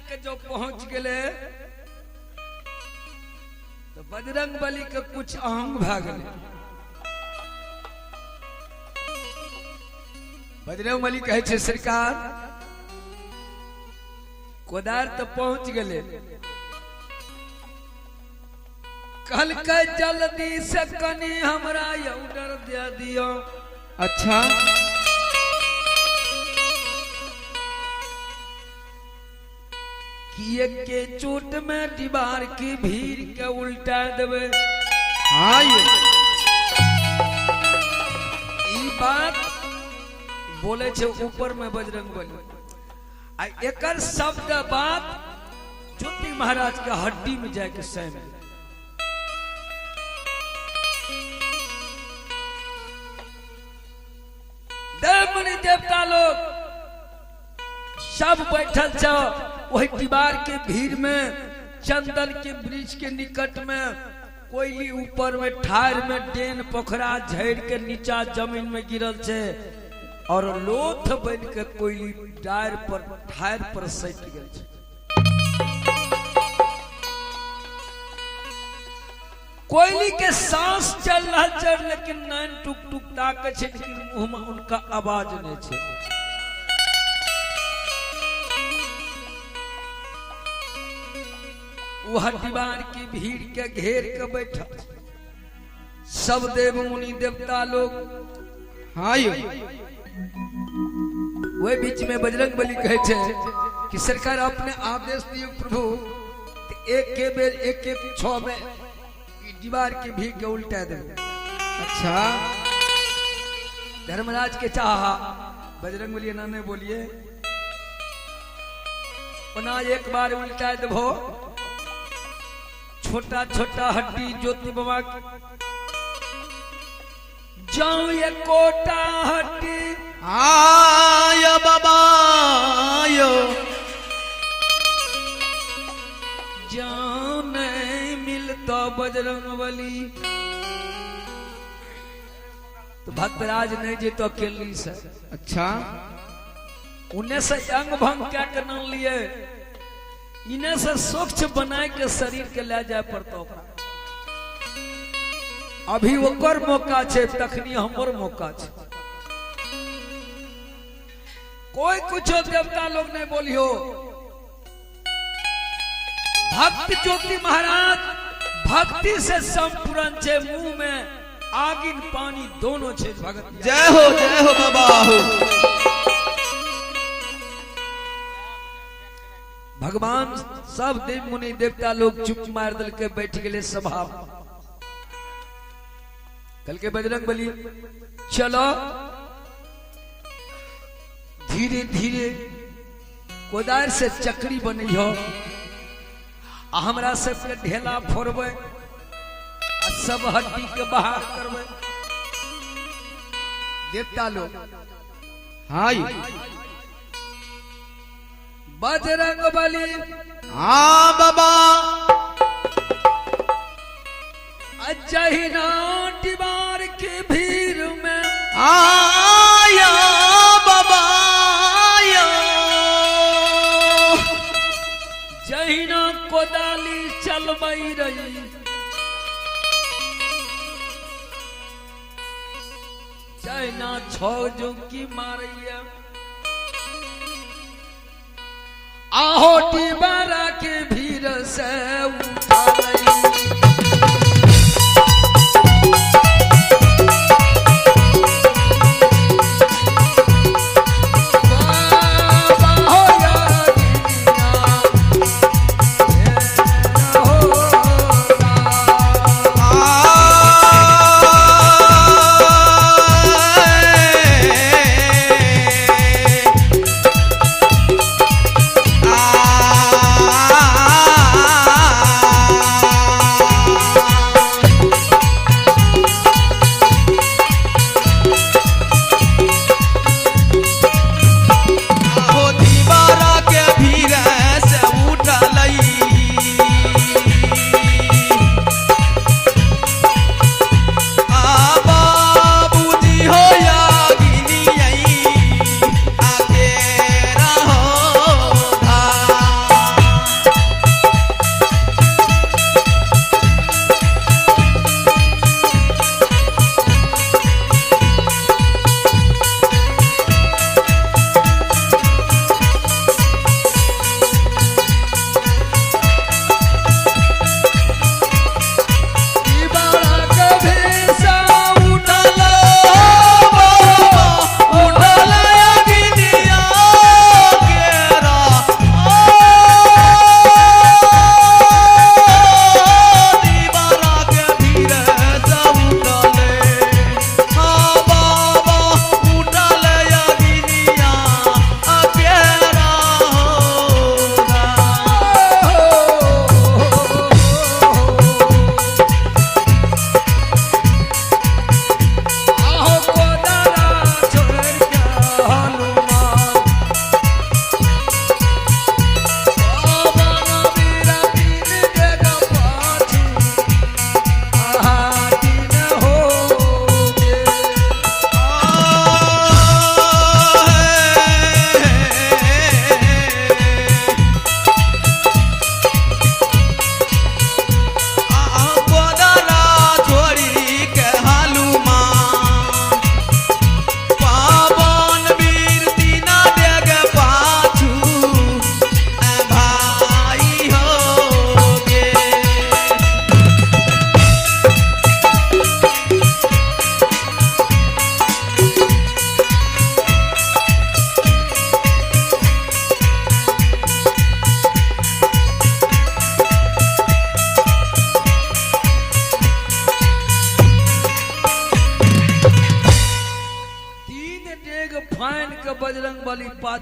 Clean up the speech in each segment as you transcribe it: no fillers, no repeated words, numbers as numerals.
के जो पहुंच गए तो बजरंग बली के कुछ अहंग भाग गए। बजरंग बली कहे छे सरकार कोदार तो पहुंच गए, कल के जल्दी से कनी हमरा ऑर्डर दे दियो। अच्छा किए के चोट में दीवार की भीड़ के उल्टा देवे। हाँ ये बात बोले छे ऊपर में बजरंग बली आ एकर शब्द बात ज्योति महाराज के हड्डी में जाके सह में। देव मुनि देवता लोग सब बैठल छ वही दीवार के भीड़ में, चंदन के वृक्ष के निकट में, कोयली ऊपर में ठार में डेन पोखरा झड़ के नीचा जमीन में गिरल छे और लोथ बन के कोयली डार पर ठार पर सट गेल छे। कोयली के सांस चल रहा छे लेकिन नैन टुक टुक ताके छे लेकिन मुंह में उनका आवाज नहीं छे। वह दीवार की भीड़ के घेर के बैठा सब देव मुनि देवता लोग। हाँ ये वही बीच में बजरंग बली कहे छे कि सरकार अपने आदेश दियो प्रभु, एक के बेर एक एक 6 में दीवार की भीड़ के उल्टा दे। अच्छा धर्मराज के चाहा बजरंग बली ना नहीं बोलिए ना एक बार उल्टा देवो। छोटा छोटा हड्डी ज्योति बाबा जाऊं ये कोटा हड्डी आया बाबा आयो जान नहीं मिलता बजरंग बली। तो भक्तराज नहीं जी तो अकेली से। अच्छा उन्हें से अंग भंग क्या करना लिए, इन्हें से स्वच्छ बनाए के शरीर के ले जाए पड़ता। अभी ओकर मौका छे तखनी हमर मौका छे। कोई कुछ देवता लोग नहीं बोलियो। भक्त ज्योति महाराज भक्ति से संपूर्ण छे, मुंह में आगिन पानी दोनों छे। भगत जय हो बाबा हो। भगवान सब देव मुनि देवता लोग चुप मार दल के बैठ गए सभा। कल के बजरंग बली चलो धीरे धीरे कोदार से चक्री बनी हो, हमरा सबके ढेला फोड़बे, सब हड्डी के बाहर करबे। देवता लोग हाँ ये बजरंग बली हाँ बाबा अजहिना दीवार की भीड़ में आया बाबा आया जहिना कोदाली चलबई रही, जहिना छो की मारिया आहो दीवारा के भीड़ से उठा लई।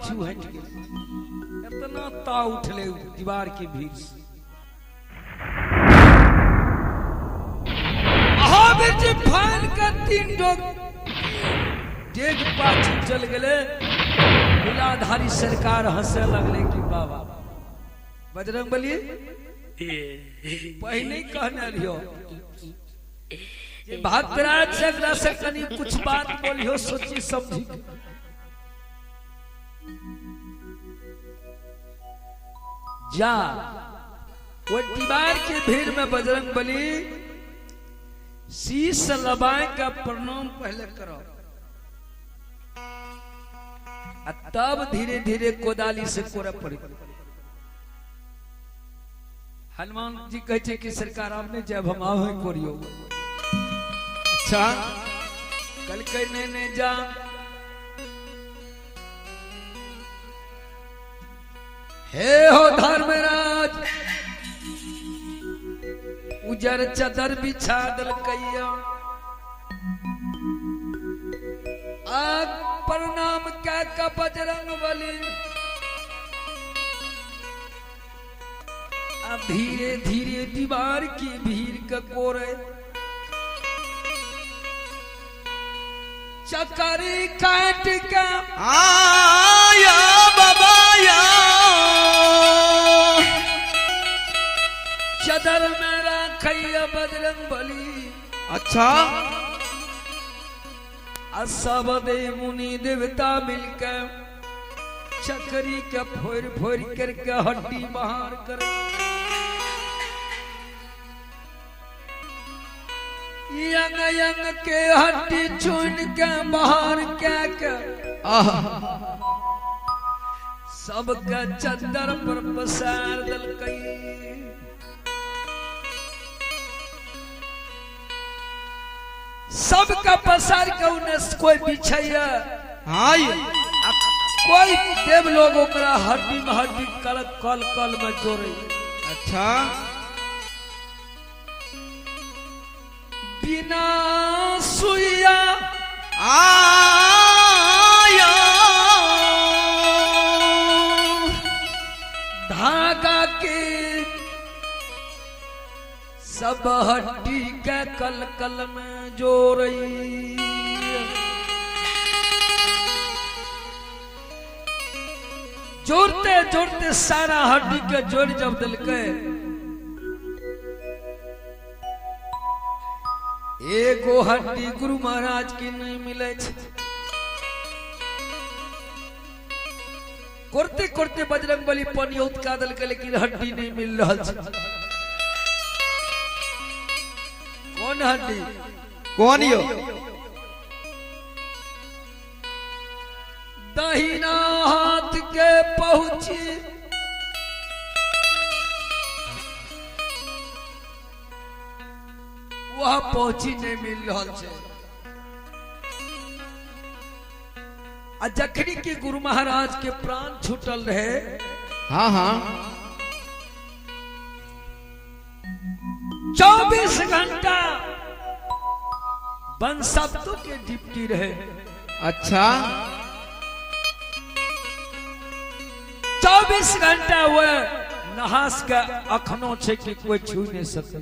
पाछू हट गए, इतना ता उठले दीवार की भीड़ से। महावीर जी फान का 3 डोग डेग पाछू चल गए। लीलाधारी सरकार हंसे लगले कि बाबा बजरंगबली पहले कहने रहियो भक्तराज जगरा से कनी कुछ बात बोलियो, सोची समझी। जा वो दीवार की भीड़ में बजरंगबली शीश लबाए का प्रणाम पहले करो, तब धीरे धीरे कोदाली से कोरे पड़ी। हनुमान जी कहते कि सरकार आपने जब हम आवे कोरियो। अच्छा कल कहने ने जा हे हो धर्मराज, उजर चदर बिछा दल कैया, आग प्रणाम क्या का बजरंगबली। अब धीरे धीरे दीवार की भीड़ का कोरे चकरी काट का आया बाबा या चदर में रखैया बजरंगबली। अच्छा सब देव मुनि देवता मिलकर चकरी के फोड़ फोड़ करके हड्डी बाहर कर, यंग यंग के हड्डी चुन के बाहर क्या सबका चदर पर पसार दल कई। सबका पसार के उन्हें कोई बिछैया, हाँ कोई देव लोग ओकरा हड्डी में हड्डी कल कल कल में जोड़े। अच्छा बिना सुइया आया धागा के सब हड्डी के कल कल में जोड़ई। जोड़ते जोड़ते सारा हड्डी के जोड़ जब दिल के एगो हड्डी गुरु महाराज की नहीं मिले। करते करते बजरंगबली पानी उतका दल के, लेकिन हड्डी नहीं मिल रहा। कौन हड्डी? कौन यो? दहिना हाथ के पहुंची वह पहुंची नहीं मिल रहा है। जखनी के गुरु महाराज के प्राण छूटल रहे। हाँ हाँ 24 घंटा बन शब्दों के डिप्टी रहे। अच्छा 24 घंटा वह नहास का अखनो छे कि कोई छू नहीं सके।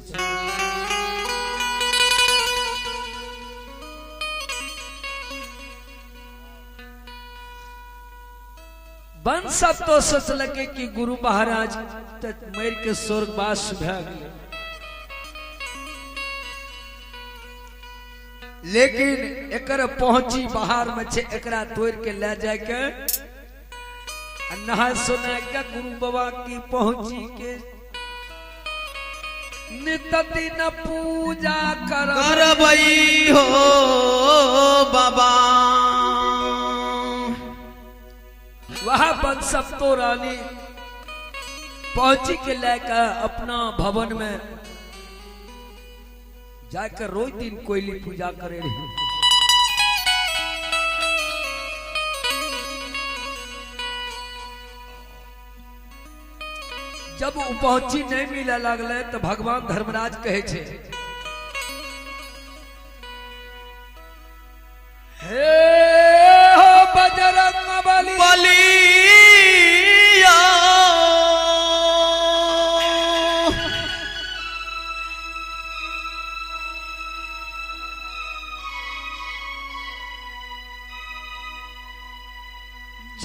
बन सब तो सोच लगे कि गुरु महाराज मेर के स्वर्गवास भे गए, लेकिन एकर पहुंची बाहर में छे, एकरा तोड़ के ले जाए के नहा सुना के गुरु बाबा की पहुंची के नित दिन पूजा करबई हो बाबा। वहां बन सब तो रानी पहुंची के लेकर अपना भवन में जाकर रोज दिन कोयली पूजा करे रही। जब वो पहुंची नहीं मिला लगले तो भगवान धर्मराज कहे छे, हे हो बजरंगबली बली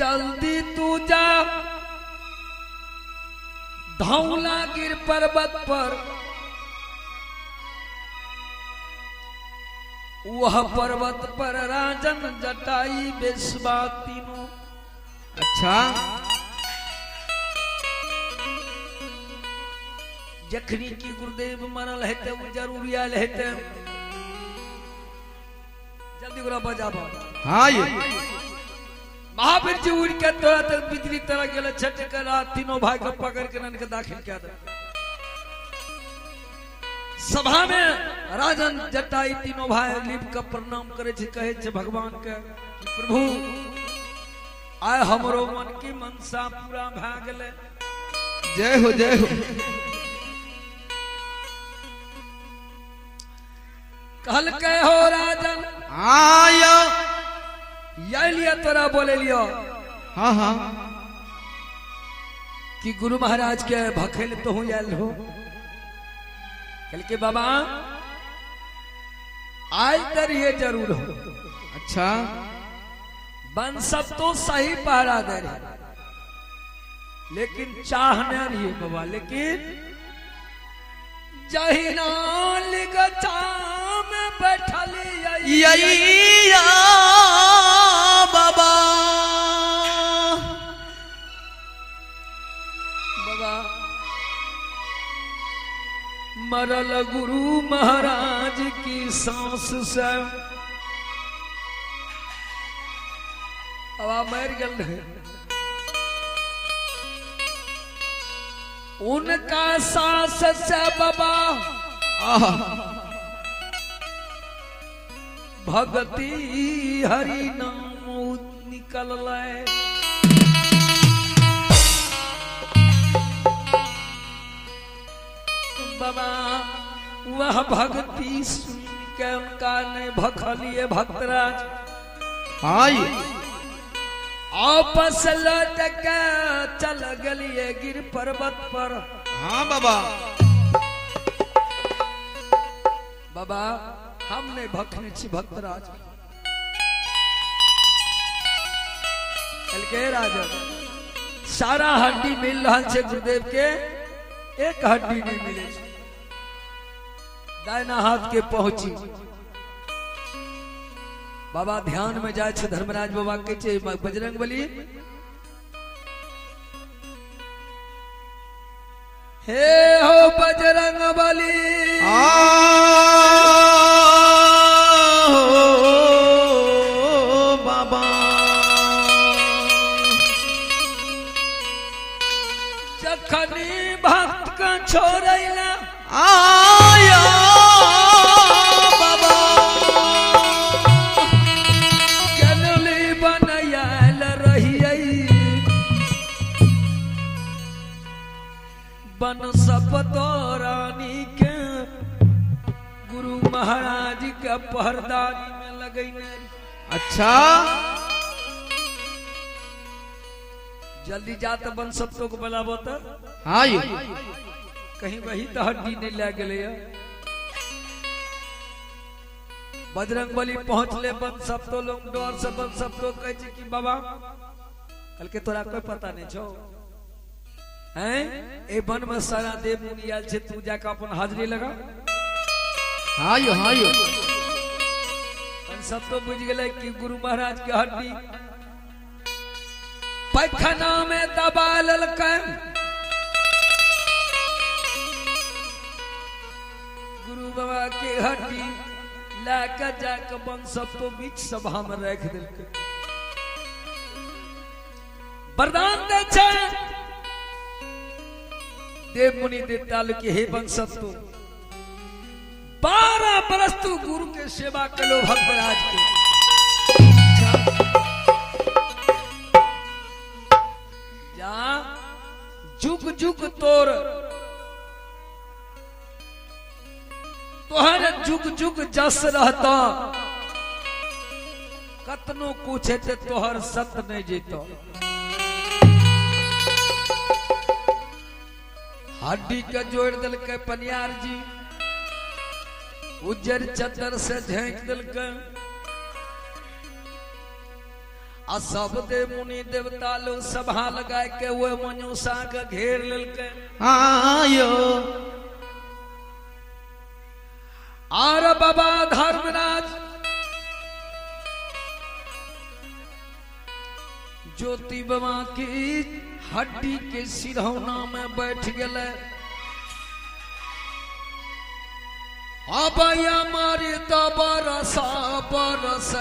जल्दी तू जा धौला गिर पर्वत पर, वह पर्वत पर राजन जटाई बेसबा तीनों। अच्छा जखनी की गुरुदेव मरल हेते वो जरूरी आयल हेते, जल्दी गुरा बजाबा। हाँ ये महावीर जी उड़ के तुरंत बिजली तरह गेले छठ के रात तीनों भाई को पकड़ के नन के दाखिल किया दे। सभा में राजन जटाई तीनों भाई लिप का प्रणाम करे छे, कहे छे भगवान के कि प्रभु आय हमरो मन की मनसा पूरा भ गेले। जय हो जय हो। कहल के हो राजन आया ये लिया तोरा बोले लियो। हाँ हाँ कि गुरु महाराज के भखेल तो हूँ याल हो। कल के बाबा आय तर ये जरूर हो। अच्छा बन सब तो सही पहरा दे रहे, लेकिन चाहने रही बाबा। लेकिन जहिनाल गचा में बैठली यही बाबा बाबा मरल गुरु महाराज की सांस से अब मर गल है। उनका सांस से बाबा भगती हरि नाम निकल लाए। बाबा वह भक्ति सुन के उनका ने भखलिए भक्तराज। हाँ आपस लौट के चल गलिए गिर पर्वत पर। हाँ बाबा बाबा हमने भखने छी भक्तराज। कल के राजन सारा हड्डी मिल रहा है गुरुदेव के, एक हड्डी नहीं मिले। दाहिना हाथ के पहुंची बाबा ध्यान में जाए छे। धर्मराज बाबा के छे बजरंग बली हे हो बजरंग बली बाबा जखनी भक्त का छोड़ैला आया बाबा जनली बनैल रही बन सपतो रानी के गुरु महाराज के पहरदारी में लगैने। अच्छा जल्दी जात बन सपतो को बुलाबो तो। हाँ ये कहीं वही तो हड्डी नहीं ले गए। बजरंग बली पहुंचले बन सपतो लोग डर से बन सपतो कहे छे कि बाबा कल के तोरा कोई पता नहीं छो हैं ए वन में सारा देव मुनि आयल छे, तू जाके अपन हाजिरी लगा। हाँ यो बन सपतो बुझ गेले कि गुरु महाराज के हड्डी पैखाना में दबा ललकै। गुरु बाबा के हड्डी लाके जाके बन सपतो बीच सभा में रख दिलकै। वरदान दे छे देव मुनि देवताल के हे बन सपतो 12 बरस तू गुरु के सेवा कलो भक्तराज के। जा जुग जुग तोर तोहर जुग जुग जस रहता, कतनो कुछ है तोहर सत नहीं जीतो। हड्डी के जोड़ दिल के पनियार जी, उज्जर चदर से झाँक दिल के। आ सब देव मुनि देवता लोग सभा लगा के वो मनुष्य के घेर लेलके। हाँ यो आर बाबा धर्मराज ज्योति बाबा की हड्डी के सिरहौना में बैठ गए। अब मारी तो बरसा बरस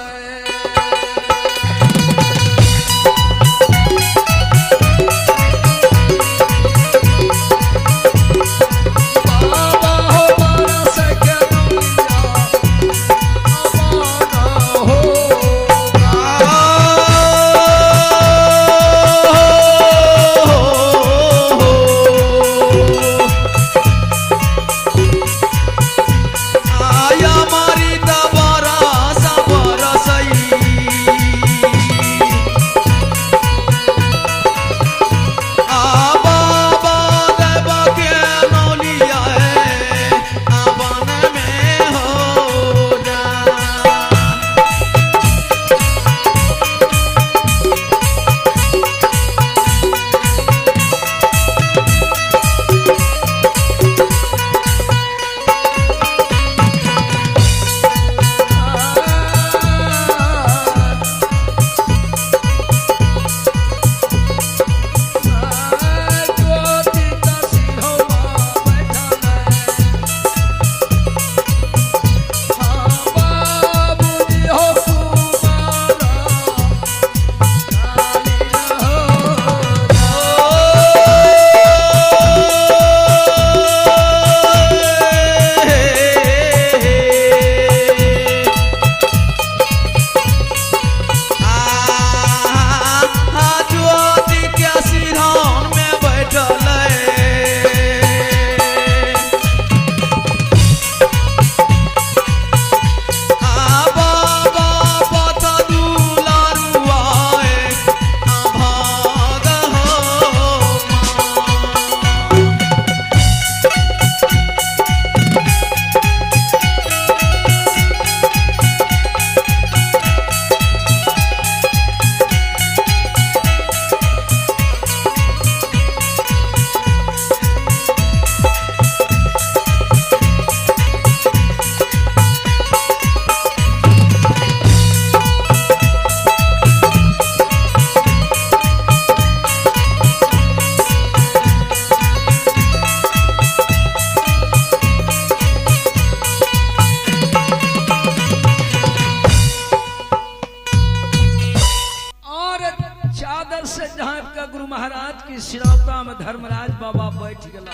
गुरु महाराज की सिरौता में धर्मराज बाबा बैठ गया।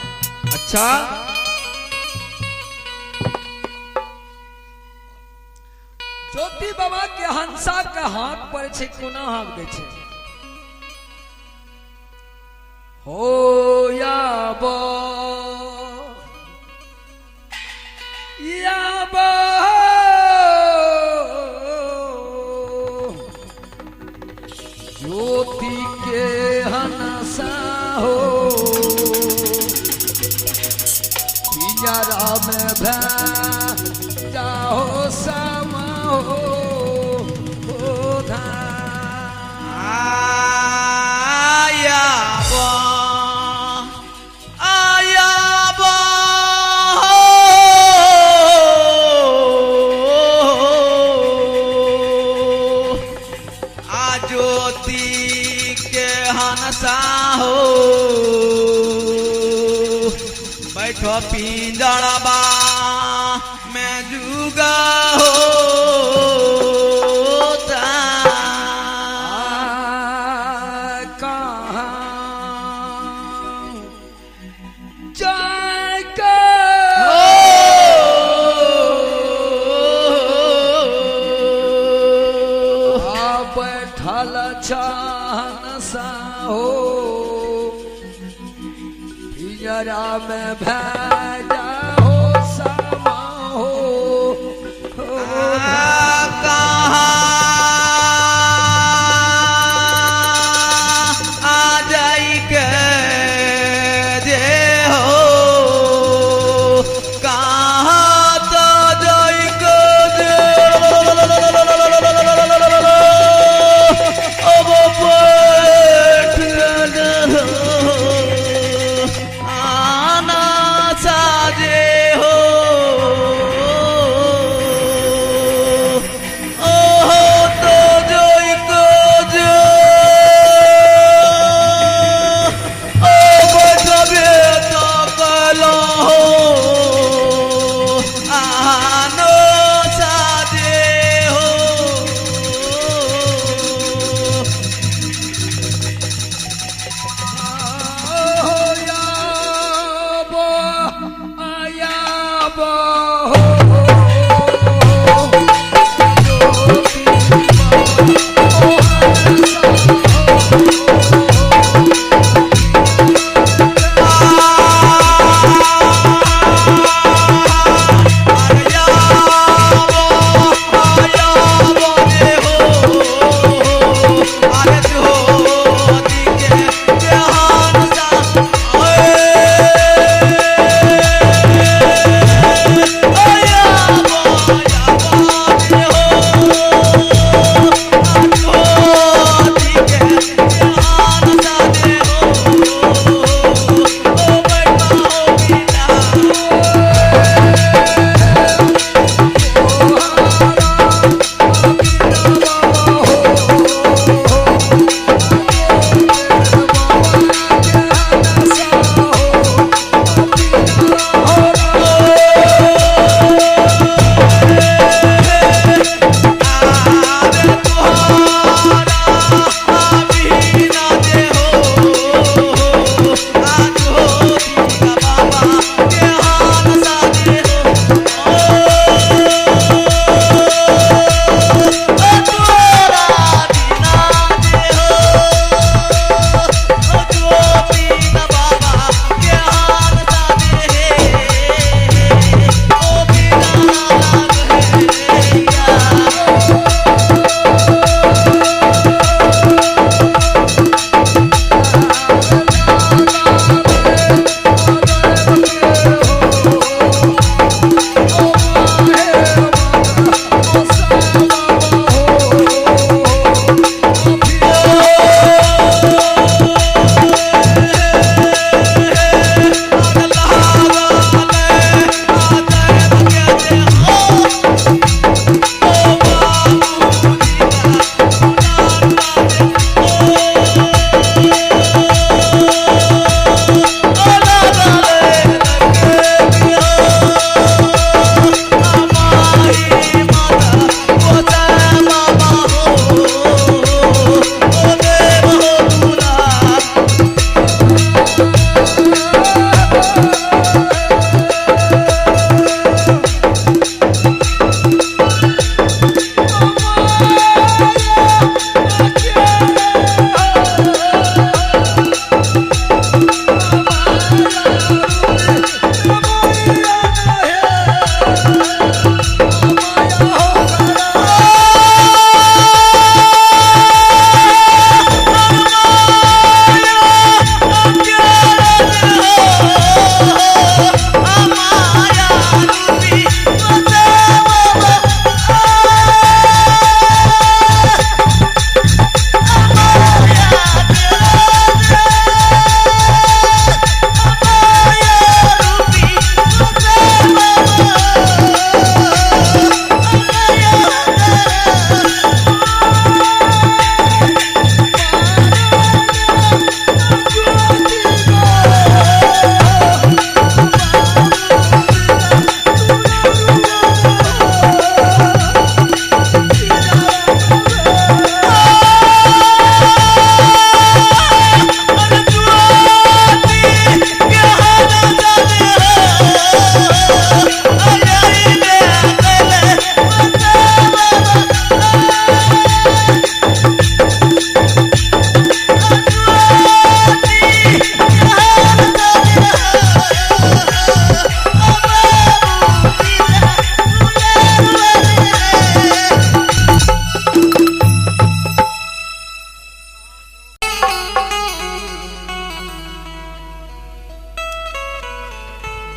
अच्छा ज्योति बाबा के हंसा के हाथ पर छे कोना हाथ दे छे। हो या ज्योति के हंसा हो पिंजरा में जाओ समा हो बैठो पिंजड़बा मैं जुगा हो बैठल छान सा हो पिंजरा में भेजा हो समा हो कहाँ आ जाई के जे हो कहाँ तो जाई के जे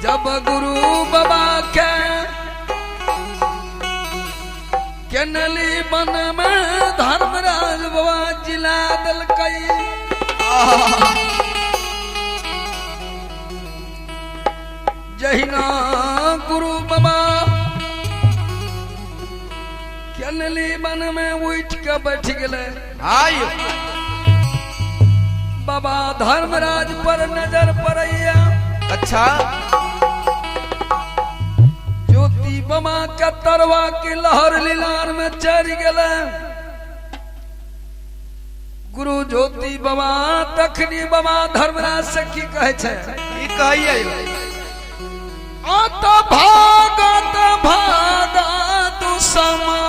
जब गुरु बाबा के केनली बन में धर्मराज बाबा जिला दल कई जहिना गुरु बाबा केनली बन में उठ के बैठ गए आयो बाबा धर्मराज पर नजर पड़ैया अच्छा ज्योति बाबा के तरवा के लहर लीलार में चढ़ गए गुरु ज्योति बाबा तखनी बाबा धर्मराज से की कहे छे ई कहिए आत भागत भागत समय